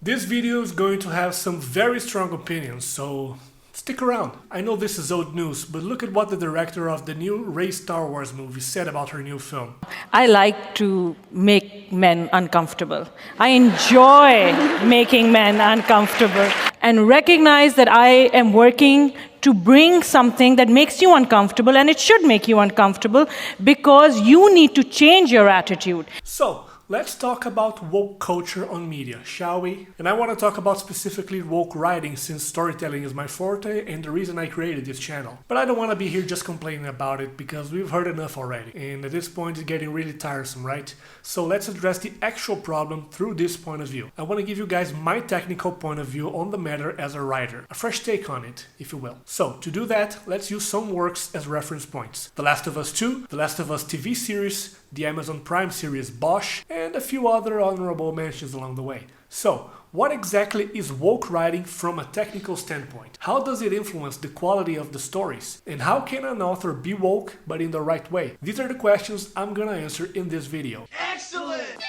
This video is going to have some very strong opinions, so stick around. I know this is old news, but look at what the director of the new Rey Star Wars movie said about her new film. I like to make men uncomfortable. I enjoy making men uncomfortable and recognize that I am working to bring something that makes you uncomfortable, and it should make you uncomfortable because you need to change your attitude. So, let's talk about woke culture on media, shall we? And I want to talk about specifically woke writing, since storytelling is my forte and the reason I created this channel. But I don't want to be here just complaining about it because we've heard enough already. And at this point it's getting really tiresome, right? So let's address the actual problem through this point of view. I want to give you guys my technical point of view on the matter as a writer. A fresh take on it, if you will. So to do that, let's use some works as reference points. The Last of Us 2, The Last of Us TV series, the Amazon Prime series Bosch, and a few other honorable mentions along the way. So, what exactly is woke writing from a technical standpoint? How does it influence the quality of the stories? And how can an author be woke but in the right way? These are the questions I'm gonna answer in this video. Excellent!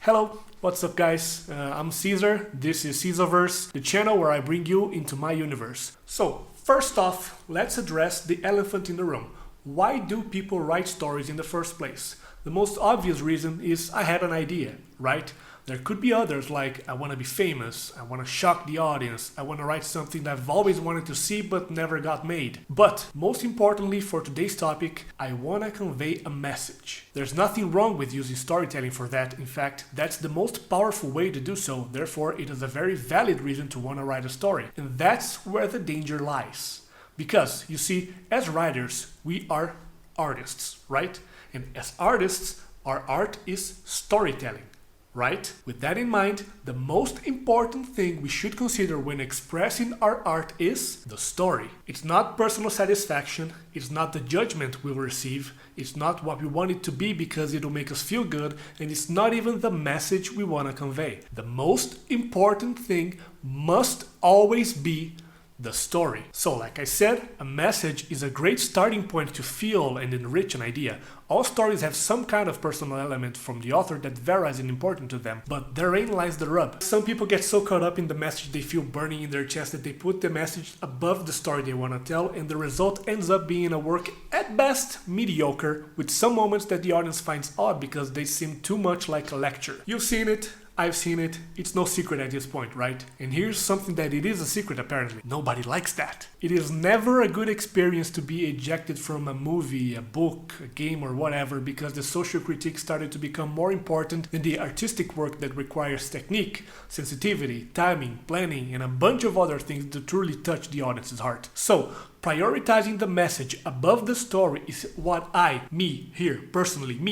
Hello, what's up guys? I'm Caesar, this is Caesarverse, the channel where I bring you into my universe. So, first off, let's address the elephant in the room. Why do people write stories in the first place? The most obvious reason is I had an idea, right? There could be others like I want to be famous, I want to shock the audience, I want to write something that I've always wanted to see but never got made. But most importantly for today's topic, I want to convey a message. There's nothing wrong with using storytelling for that. In fact, that's the most powerful way to do so. Therefore, it is a very valid reason to want to write a story. And that's where the danger lies. Because, you see, as writers, we are artists, right? And as artists, our art is storytelling, right? With that in mind, the most important thing we should consider when expressing our art is the story. It's not personal satisfaction, it's not the judgment we'll receive, it's not what we want it to be because it'll make us feel good, and it's not even the message we want to convey. The most important thing must always be the story. So like I said, a message is a great starting point to feel and enrich an idea. All stories have some kind of personal element from the author that varies in importance to them, but therein lies the rub. Some people get so caught up in the message they feel burning in their chest that they put the message above the story they want to tell, and the result ends up being a work at best mediocre, with some moments that the audience finds odd because they seem too much like a lecture. You've seen it, I've seen it, it's no secret at this point, right? And here's something that it is a secret apparently. Nobody likes that. It is never a good experience to be ejected from a movie, a book, a game or whatever because the social critique started to become more important than the artistic work that requires technique, sensitivity, timing, planning, and a bunch of other things to truly touch the audience's heart. So, prioritizing the message above the story is what me,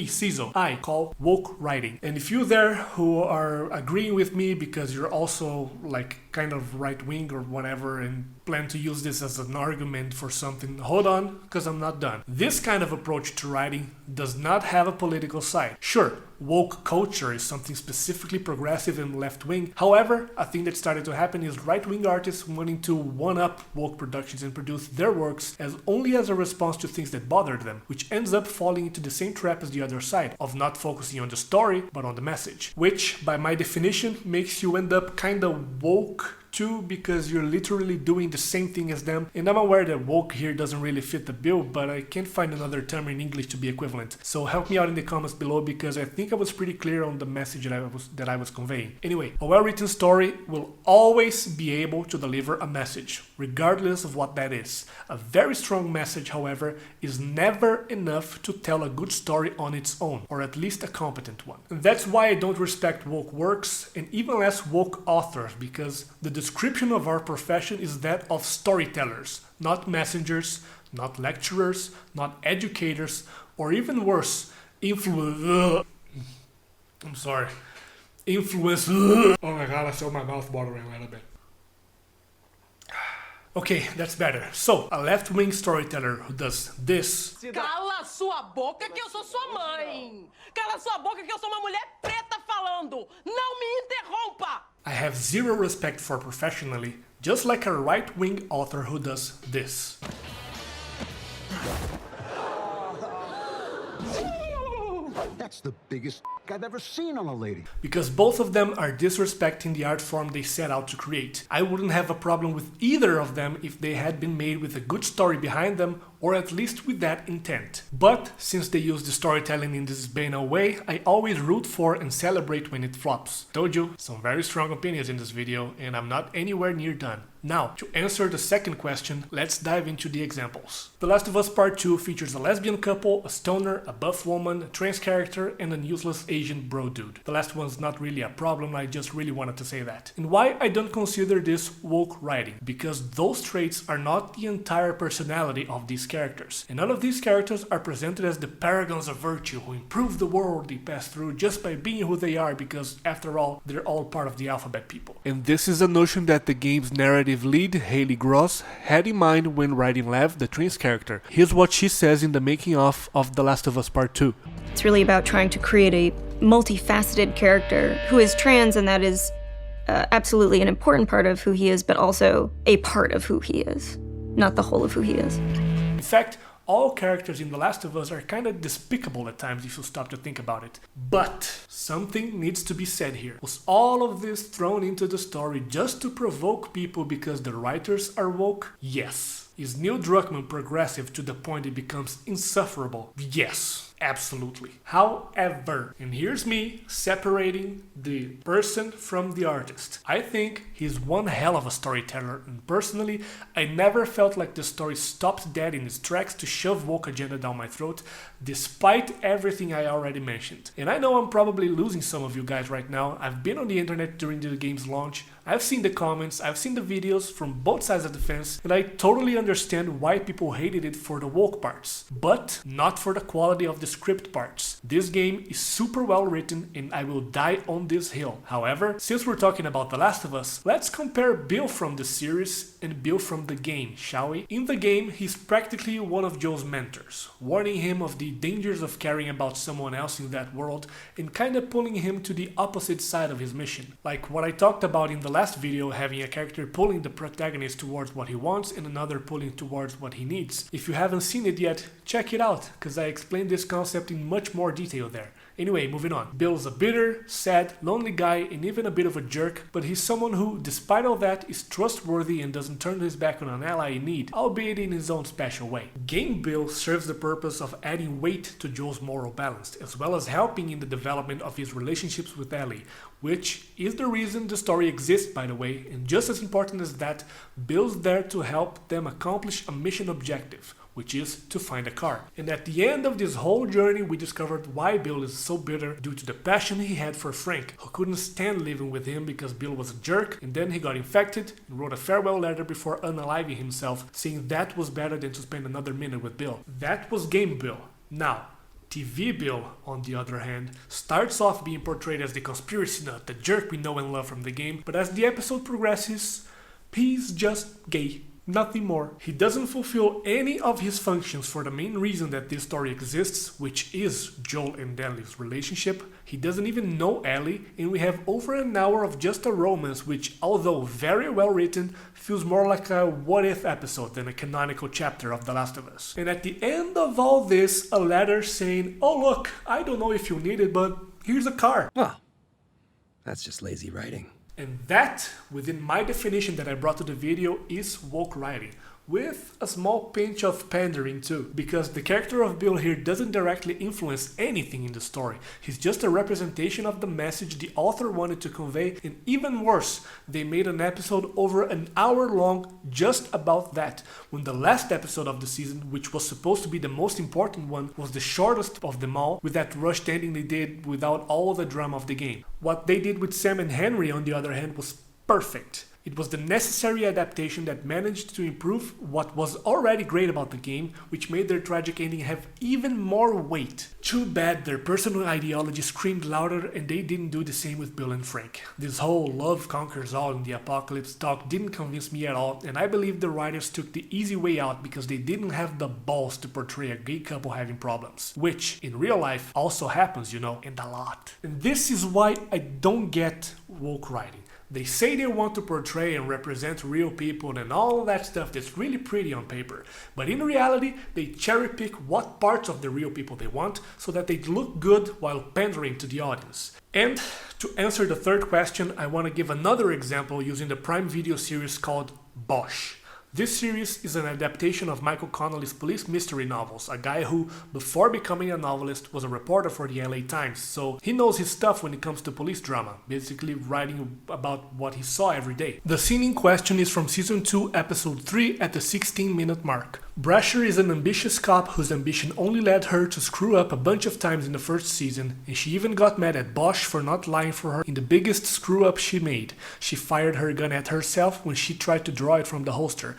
Caesar, I call woke writing. And if you there who are agreeing with me because you're also like kind of right-wing or whatever and plan to use this as an argument for something, hold on, because I'm not done. This kind of approach to writing does not have a political side. Sure, woke culture is something specifically progressive and left-wing. However, a thing that started to happen is right-wing artists wanting to one-up woke productions and produce their works only as a response to things that bothered them, which ends up falling into the same trap as the other side, of not focusing on the story, but on the message. Which, by my definition, makes you end up kinda woke too, because you're literally doing the same thing as them. And I'm aware that woke here doesn't really fit the bill, but I can't find another term in English to be equivalent. So help me out in the comments below because I think I was pretty clear on the message that I was conveying. Anyway, a well-written story will always be able to deliver a message, regardless of what that is. A very strong message, however, is never enough to tell a good story on its own, or at least a competent one. And that's why I don't respect woke works, and even less woke authors, because the description of our profession is that of storytellers, not messengers, not lecturers, not educators, or even worse, influence. Oh my god, I feel my mouth watering a little bit. Okay, that's better. So, a left-wing storyteller who does this. Cala sua boca que eu sou sua mãe! Cala sua boca que eu sou uma mulher preta falando! Não me interrompa! I have zero respect for professionally, just like a right-wing author who does this. That's That's the biggest I've ever seen on a lady. Because both of them are disrespecting the art form they set out to create. I wouldn't have a problem with either of them if they had been made with a good story behind them, or at least with that intent. But since they use the storytelling in this banal way, I always root for and celebrate when it flops. Told you, some very strong opinions in this video, and I'm not anywhere near done. Now, to answer the second question, let's dive into the examples. The Last of Us Part 2 features a lesbian couple, a stoner, a buff woman, a trans character, and an useless Asian bro dude. The last one's not really a problem, I just really wanted to say that. And why I don't consider this woke writing? Because those traits are not the entire personality of these characters. And none of these characters are presented as the paragons of virtue who improve the world they pass through just by being who they are, because after all, they're all part of the alphabet people. And this is a notion that the game's narrative lead, Haley Gross, had in mind when writing Lev, the trans character. Here's what she says in the making of The Last of Us Part 2. It's really about trying to create a multifaceted character who is trans, and that is absolutely an important part of who he is, but also a part of who he is, not the whole of who he is. In fact, all characters in The Last of Us are kind of despicable at times if you stop to think about it. But something needs to be said here. Was all of this thrown into the story just to provoke people because the writers are woke? Yes. Is Neil Druckmann progressive to the point it becomes insufferable? Yes. Absolutely. However, and here's me separating the person from the artist. I think he's one hell of a storyteller, and personally, I never felt like the story stopped dead in its tracks to shove woke agenda down my throat, despite everything I already mentioned. And I know I'm probably losing some of you guys right now. I've been on the internet during the game's launch, I've seen the comments, I've seen the videos from both sides of the fence, and I totally understand why people hated it for the woke parts, but not for the quality of the script parts. This game is super well written and I will die on this hill. However, since we're talking about The Last of Us, let's compare Bill from the series and Bill from the game, shall we? In the game, he's practically one of Joel's mentors, warning him of the dangers of caring about someone else in that world and kinda pulling him to the opposite side of his mission. Like what I talked about in the last video, having a character pulling the protagonist towards what he wants and another pulling towards what he needs. If you haven't seen it yet, check it out, cause I explained this concept in much more detail there. Anyway, moving on. Bill's a bitter, sad, lonely guy and even a bit of a jerk, but he's someone who, despite all that, is trustworthy and doesn't turn his back on an ally in need, albeit in his own special way. Game Bill serves the purpose of adding weight to Joel's moral balance, as well as helping in the development of his relationships with Ellie, which is the reason the story exists, by the way, and just as important as that, Bill's there to help them accomplish a mission objective, which is to find a car. And at the end of this whole journey, we discovered why Bill is so bitter due to the passion he had for Frank, who couldn't stand living with him because Bill was a jerk, and then he got infected and wrote a farewell letter before unaliving himself, saying that was better than to spend another minute with Bill. That was Game Bill. Now, TV Bill, on the other hand, starts off being portrayed as the conspiracy nut, the jerk we know and love from the game, but as the episode progresses, he's just gay. Nothing more. He doesn't fulfill any of his functions for the main reason that this story exists, which is Joel and Ellie's relationship. He doesn't even know Ellie, and we have over an hour of just a romance which, although very well written, feels more like a what-if episode than a canonical chapter of The Last of Us. And at the end of all this, a letter saying, "Oh look, I don't know if you need it, but here's a car." Well, that's just lazy writing. And that, within my definition that I brought to the video, is woke writing, with a small pinch of pandering too, because the character of Bill here doesn't directly influence anything in the story. He's just a representation of the message the author wanted to convey, and even worse, they made an episode over an hour long just about that, when the last episode of the season, which was supposed to be the most important one, was the shortest of them all, with that rushed ending they did without all the drama of the game. What they did with Sam and Henry, on the other hand, was perfect. It was the necessary adaptation that managed to improve what was already great about the game, which made their tragic ending have even more weight. Too bad their personal ideology screamed louder and they didn't do the same with Bill and Frank. This whole love conquers all in the apocalypse talk didn't convince me at all, and I believe the writers took the easy way out because they didn't have the balls to portray a gay couple having problems, which in real life also happens, you know, and a lot. And this is why I don't get woke writing. They say they want to portray and represent real people and all that stuff that's really pretty on paper, but in reality they cherry pick what parts of the real people they want so that they look good while pandering to the audience. And to answer the third question, I want to give another example using the Prime Video series called Bosch. This series is an adaptation of Michael Connelly's police mystery novels, a guy who, before becoming a novelist, was a reporter for the LA Times, so he knows his stuff when it comes to police drama, basically writing about what he saw every day. The scene in question is from Season 2, Episode 3 at the 16-minute mark. Brasher is an ambitious cop whose ambition only led her to screw up a bunch of times in the first season, and she even got mad at Bosch for not lying for her in the biggest screw-up she made. She fired her gun at herself when she tried to draw it from the holster,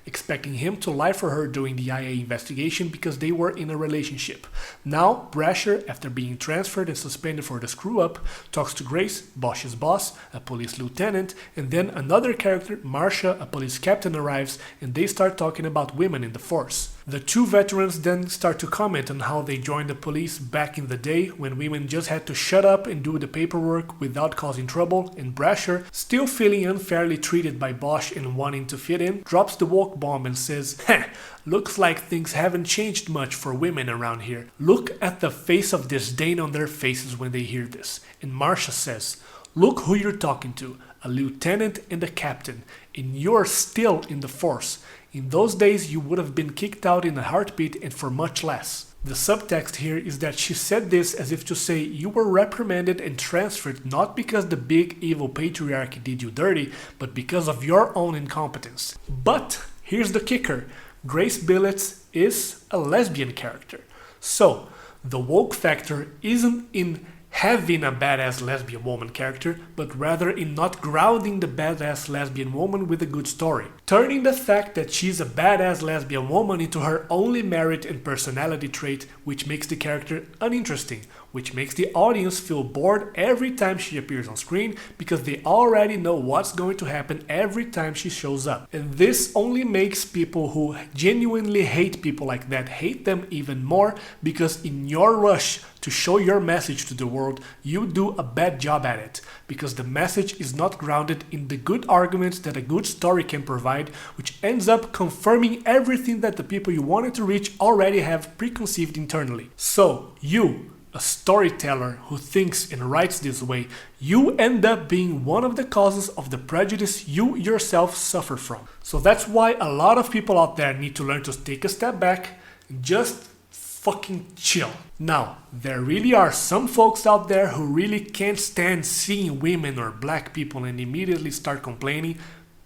expecting him to lie for her during the IA investigation because they were in a relationship. Now, Brasher, after being transferred and suspended for the screw-up, talks to Grace, Bosch's boss, a police lieutenant, and then another character, Marcia, a police captain, arrives, and they start talking about women in the force. The two veterans then start to comment on how they joined the police back in the day when women just had to shut up and do the paperwork without causing trouble, and Brasher, still feeling unfairly treated by Bosch and wanting to fit in, drops the woke bomb and says, "Heh, looks like things haven't changed much for women around here." Look at the face of disdain on their faces when they hear this. And Marcia says, "Look who you're talking to, a lieutenant and a captain, and you're still in the force. In those days you would have been kicked out in a heartbeat and for much less." The subtext here is that she said this as if to say you were reprimanded and transferred not because the big evil patriarchy did you dirty, but because of your own incompetence. But here's the kicker. Grace Billets is a lesbian character. So, the woke factor isn't in having a badass lesbian woman character, but rather in not grounding the badass lesbian woman with a good story. Turning the fact that she's a badass lesbian woman into her only merit and personality trait, which makes the character uninteresting, which makes the audience feel bored every time she appears on screen because they already know what's going to happen every time she shows up. And this only makes people who genuinely hate people like that hate them even more, because in your rush to show your message to the world, you do a bad job at it, because the message is not grounded in the good arguments that a good story can provide, which ends up confirming everything that the people you wanted to reach already have preconceived internally. So, you, a storyteller who thinks and writes this way, you end up being one of the causes of the prejudice you yourself suffer from. So that's why a lot of people out there need to learn to take a step back and just fucking chill. Now, there really are some folks out there who really can't stand seeing women or black people and immediately start complaining.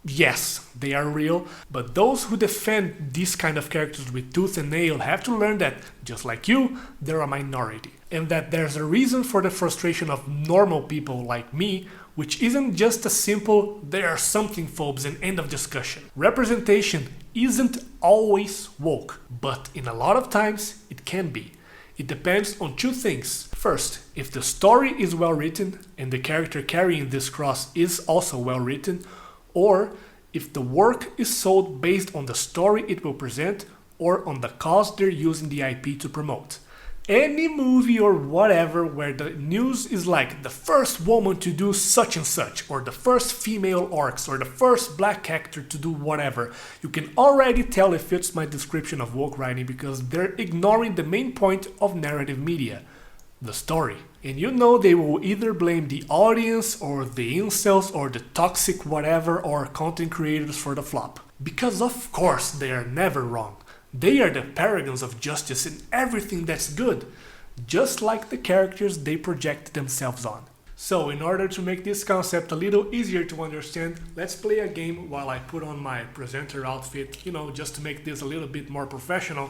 Yes, they are real, but those who defend these kind of characters with tooth and nail have to learn that, just like you, they're a minority. And that there's a reason for the frustration of normal people like me, which isn't just a simple "they are something" phobes and end of discussion. Representation isn't always woke, but in a lot of times it can be. It depends on two things. First, if the story is well written and the character carrying this cross is also well written, or if the work is sold based on the story it will present or on the cause they're using the IP to promote. Any movie or whatever where the news is like the first woman to do such and such, or the first female orcs, or the first black actor to do whatever, you can already tell it fits my description of woke writing because they're ignoring the main point of narrative media, the story. And you know they will either blame the audience or the incels or the toxic whatever or content creators for the flop. Because of course they are never wrong. They are the paragons of justice in everything that's good, just like the characters they project themselves on. So in order to make this concept a little easier to understand, let's play a game while I put on my presenter outfit, just to make this a little bit more professional,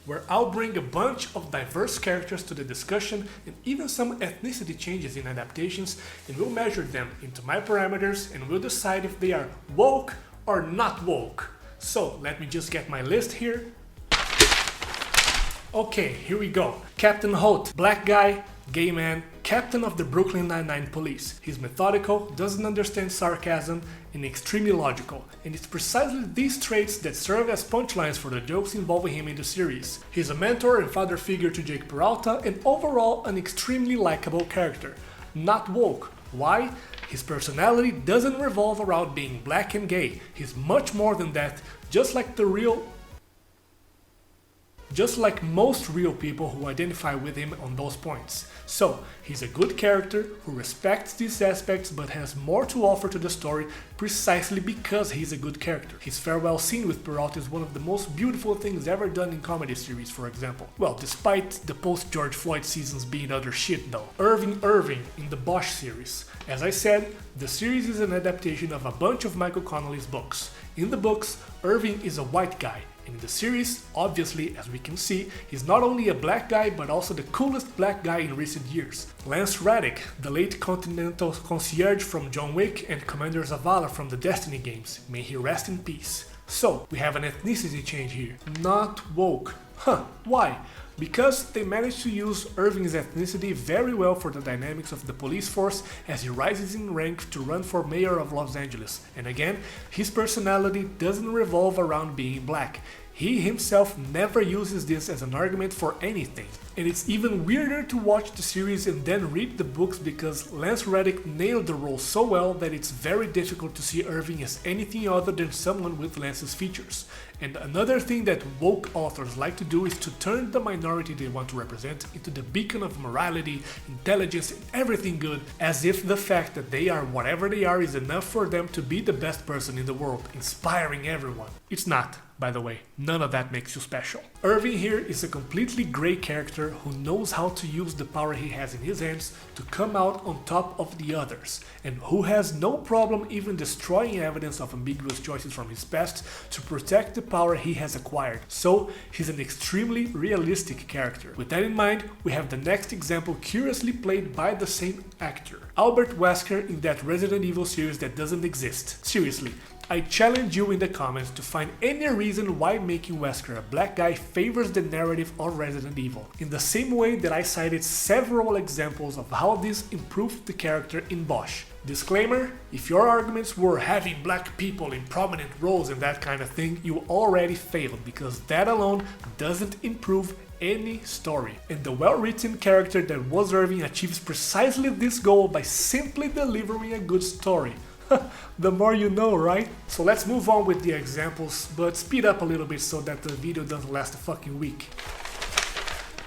where I'll bring a bunch of diverse characters to the discussion and even some ethnicity changes in adaptations, and we'll measure them into my parameters and we'll decide if they are woke or not woke. So let me just get my list here. Okay, here we go. Captain Holt, black guy, gay man, captain of the Brooklyn Nine-Nine police. He's methodical, doesn't understand sarcasm, and extremely logical. And it's precisely these traits that serve as punchlines for the jokes involving him in the series. He's a mentor and father figure to Jake Peralta, and overall an extremely likable character. Not woke. Why? His personality doesn't revolve around being black and gay. He's much more than that, just like most real people who identify with him on those points. So, he's a good character who respects these aspects but has more to offer to the story precisely because he's a good character. His farewell scene with Peralta is one of the most beautiful things ever done in comedy series, for example. Well, despite the post-George Floyd seasons being utter shit though. Irving in the Bosch series. As I said, the series is an adaptation of a bunch of Michael Connelly's books. In the books, Irving is a white guy. And in the series, obviously, as we can see, he's not only a black guy but also the coolest black guy in recent years. Lance Reddick, the late Continental Concierge from John Wick and Commander Zavala from the Destiny games, may he rest in peace. So, we have an ethnicity change here. Not woke. Why? Because they managed to use Irving's ethnicity very well for the dynamics of the police force as he rises in rank to run for mayor of Los Angeles. And again, his personality doesn't revolve around being black. He himself never uses this as an argument for anything. And it's even weirder to watch the series and then read the books because Lance Reddick nailed the role so well that it's very difficult to see Irving as anything other than someone with Lance's features. And another thing that woke authors like to do is to turn the minority they want to represent into the beacon of morality, intelligence, and everything good, as if the fact that they are whatever they are is enough for them to be the best person in the world, inspiring everyone. It's not, by the way. None of that makes you special. Irving here is a completely grey character who knows how to use the power he has in his hands to come out on top of the others, and who has no problem even destroying evidence of ambiguous choices from his past to protect the power he has acquired. So, he's an extremely realistic character. With that in mind, we have the next example curiously played by the same actor, Albert Wesker in that Resident Evil series that doesn't exist. Seriously. I challenge you in the comments to find any reason why making Wesker a black guy favors the narrative of Resident Evil, in the same way that I cited several examples of how this improved the character in Bosch. Disclaimer, if your arguments were having black people in prominent roles and that kind of thing, you already failed, because that alone doesn't improve any story. And the well-written character that was Irving achieves precisely this goal by simply delivering a good story. The more you know, right? So let's move on with the examples, but speed up a little bit so that the video doesn't last a fucking week.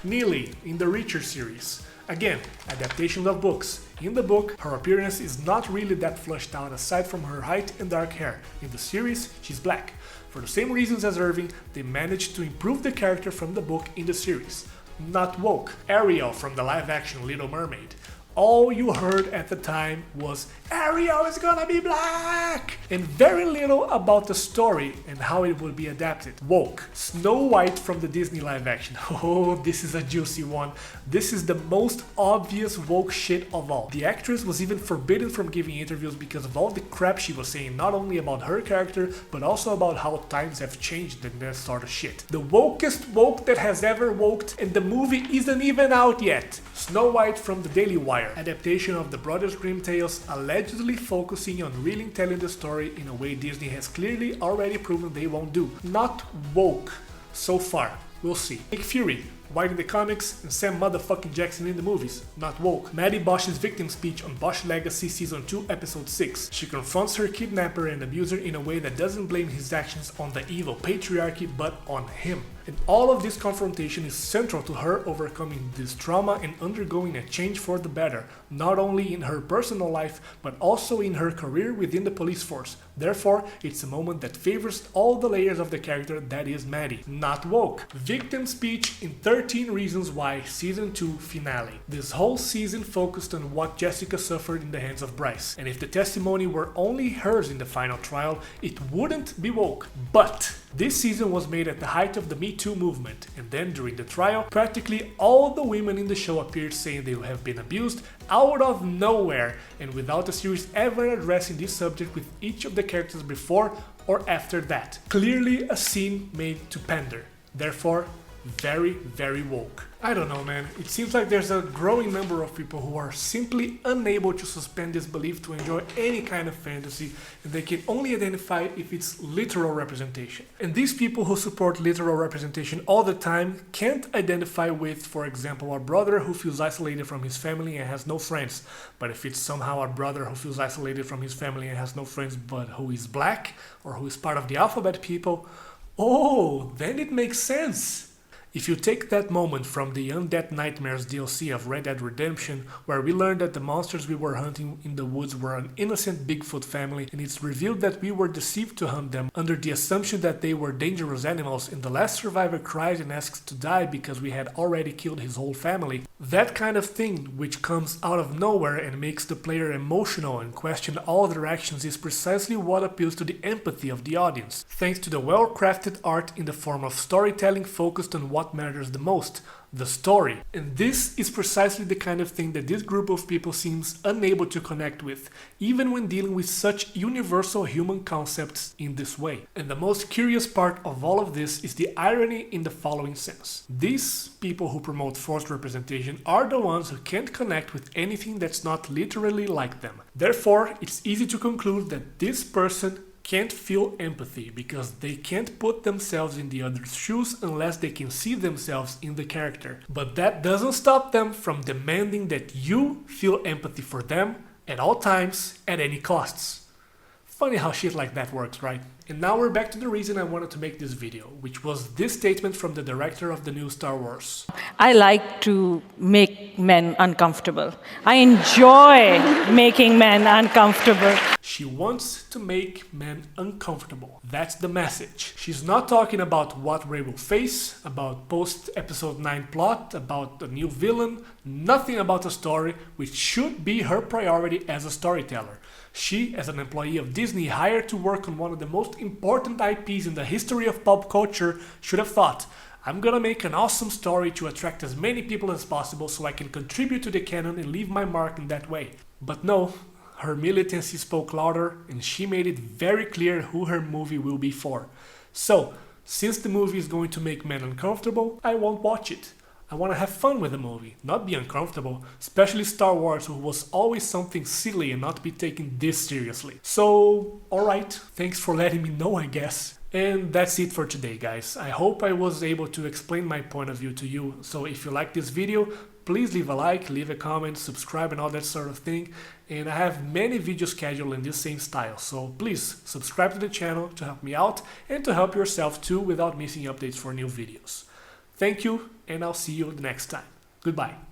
Neely in the Reacher series. Again, adaptation of books. In the book, her appearance is not really that flushed out aside from her height and dark hair. In the series, she's black. For the same reasons as Irving, they managed to improve the character from the book in the series. Not woke. Ariel from the live-action Little Mermaid. All you heard at the time was Ariel is gonna be black! And very little about the story and how it would be adapted. Woke. Snow White from the Disney live action. Oh, this is a juicy one. This is the most obvious woke shit of all. The actress was even forbidden from giving interviews because of all the crap she was saying, not only about her character, but also about how times have changed and that sort of shit. The wokest woke that has ever woked, and the movie isn't even out yet. Snow White from the Daily Wire. Adaptation of the Brothers Grimm tales, allegedly focusing on really telling the story in a way Disney has clearly already proven they won't do. Not woke so far. We'll see. Nick Fury, White in the comics, and Sam motherfucking Jackson in the movies. Not woke. Maddie Bosch's victim speech on Bosch Legacy Season 2 Episode 6. She confronts her kidnapper and abuser in a way that doesn't blame his actions on the evil patriarchy but on him. And all of this confrontation is central to her overcoming this trauma and undergoing a change for the better, not only in her personal life, but also in her career within the police force. Therefore, it's a moment that favors all the layers of the character that is Maddie. Not woke. Victim speech in 13 Reasons Why Season 2 Finale. This whole season focused on what Jessica suffered in the hands of Bryce, and if the testimony were only hers in the final trial, it wouldn't be woke. But this season was made at the height of the Me Too movement, and then during the trial, practically all the women in the show appeared saying they have been abused out of nowhere, and without the series ever addressing this subject with each of the characters before or after that. Clearly a scene made to pander. Therefore, very, very woke. I don't know, man. It seems like there's a growing number of people who are simply unable to suspend disbelief to enjoy any kind of fantasy, and they can only identify if it's literal representation. And these people who support literal representation all the time can't identify with, for example, a brother who feels isolated from his family and has no friends. But if it's somehow a brother who feels isolated from his family and has no friends but who is black or who is part of the alphabet people, oh, then it makes sense. If you take that moment from the Undead Nightmares DLC of Red Dead Redemption, where we learned that the monsters we were hunting in the woods were an innocent Bigfoot family, and it's revealed that we were deceived to hunt them under the assumption that they were dangerous animals, and the last survivor cries and asks to die because we had already killed his whole family, that kind of thing which comes out of nowhere and makes the player emotional and question all their actions is precisely what appeals to the empathy of the audience, thanks to the well-crafted art in the form of storytelling focused on what matters the most, the story. And this is precisely the kind of thing that this group of people seems unable to connect with, even when dealing with such universal human concepts in this way. And the most curious part of all of this is the irony in the following sense. These people who promote forced representation are the ones who can't connect with anything that's not literally like them. Therefore, it's easy to conclude that this person can't feel empathy because they can't put themselves in the other's shoes unless they can see themselves in the character. But that doesn't stop them from demanding that you feel empathy for them at all times, at any costs. Funny how shit like that works, right? And now we're back to the reason I wanted to make this video, which was this statement from the director of the new Star Wars. I like to make men uncomfortable. I enjoy making men uncomfortable. She wants to make men uncomfortable. That's the message. She's not talking about what Rey will face, about post-episode 9 plot, about a new villain, nothing about the story, which should be her priority as a storyteller. She, as an employee of Disney hired to work on one of the most important IPs in the history of pop culture, should have thought, I'm gonna make an awesome story to attract as many people as possible so I can contribute to the canon and leave my mark in that way. But no, her militancy spoke louder and she made it very clear who her movie will be for. So, since the movie is going to make men uncomfortable, I won't watch it. I want to have fun with the movie, not be uncomfortable, especially Star Wars, who was always something silly and not be taken this seriously. So, alright, thanks for letting me know, I guess. And that's it for today, guys. I hope I was able to explain my point of view to you. So if you like this video, please leave a like, leave a comment, subscribe and all that sort of thing. And I have many videos scheduled in this same style, so please subscribe to the channel to help me out and to help yourself too without missing updates for new videos. Thank you, and I'll see you the next time. Goodbye.